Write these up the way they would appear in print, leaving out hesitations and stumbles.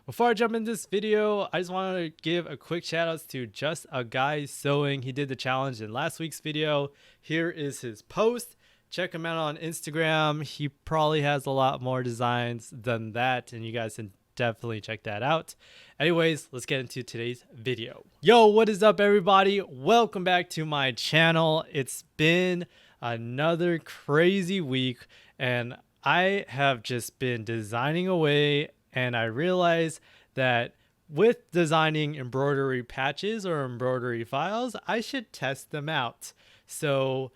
Before I jump into this video, I just want to give a quick shout out to Just a Guy Sewing. He did the challenge in last week's video. Here is his post. Check him out on Instagram. He probably has a lot more designs than that, and you guys can definitely check that out. Anyways, let's get into today's video. Yo, what is up, everybody? Welcome back to my channel. It's been another crazy week, and I have just been designing away, and I realized that with designing embroidery patches or embroidery files, I should test them out. So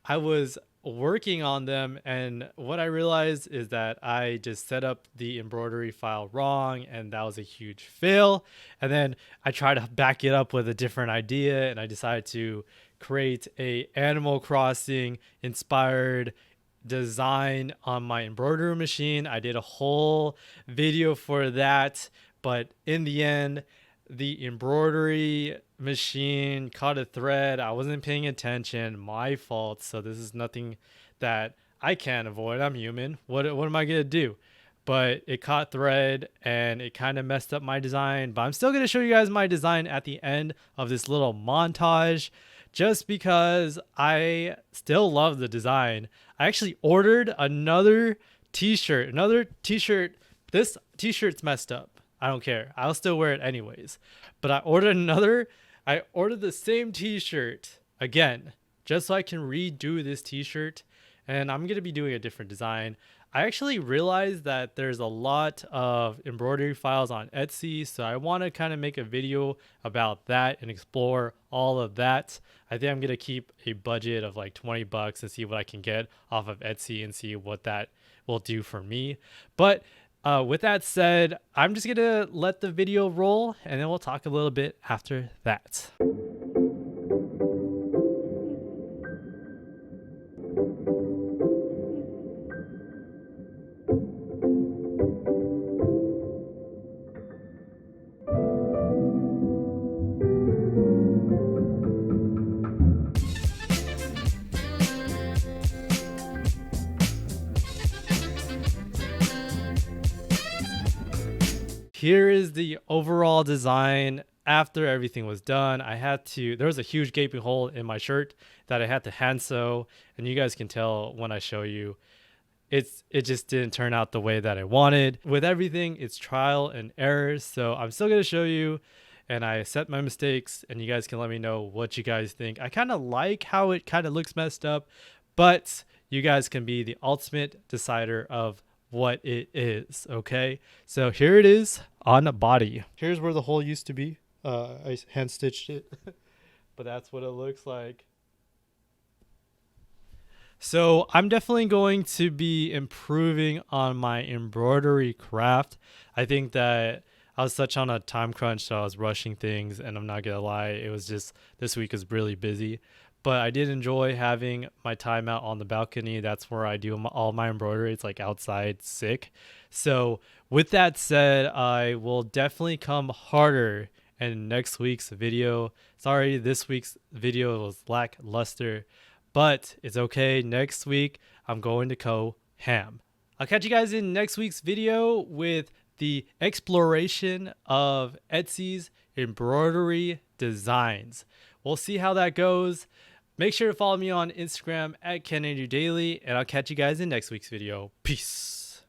I was working on them, and what I realized is that I just set up the embroidery file wrong, and that was a huge fail. And then I tried to back it up with a different idea, and I decided to create a Animal Crossing inspired design on my embroidery machine. I did a whole video for that, but in the end, the embroidery machine caught a thread. I wasn't paying attention. My fault. So this is nothing that I can't avoid. I'm human. What am I gonna do? But it caught thread and it kind of messed up my design. But I'm still gonna show you guys my design at the end of this little montage, just because I still love the design. I actually ordered another t-shirt. This t-shirt's messed up. I don't care. I'll still wear it anyways. But I ordered the same t-shirt again, just so I can redo this t-shirt. And I'm going to be doing a different design. I actually realized that there's a lot of embroidery files on Etsy, so I want to kind of make a video about that and explore all of that. I think I'm going to keep a budget of like 20 bucks and see what I can get off of Etsy and see what that will do for me. But with that said, I'm just going to let the video roll, and then we'll talk a little bit after that. Here is the overall design after everything was done. There was a huge gaping hole in my shirt that I had to hand sew, and you guys can tell when I show you, it just didn't turn out the way that I wanted. With everything, it's trial and error, so I'm still gonna show you, and I accept my mistakes, and you guys can let me know what you guys think. I kind of like how it kind of looks messed up, but you guys can be the ultimate decider of what it is. Okay, so here it is on the body. Here's where the hole used to be. I hand stitched it but that's what it looks like. So I'm definitely going to be improving on my embroidery craft. I think that I was such on a time crunch, so I was rushing things, and I'm not gonna lie, it was just, this week is really busy. But I did enjoy having my time out on the balcony. That's where I do all my embroidery. It's like outside, sick. So with that said, I will definitely come harder in next week's video. Sorry, this week's video was lackluster, but it's okay. Next week, I'm going to go ham. I'll catch you guys in next week's video with the exploration of Etsy's embroidery designs. We'll see how that goes. Make sure to follow me on Instagram at KenAndrewDaily, and I'll catch you guys in next week's video. Peace.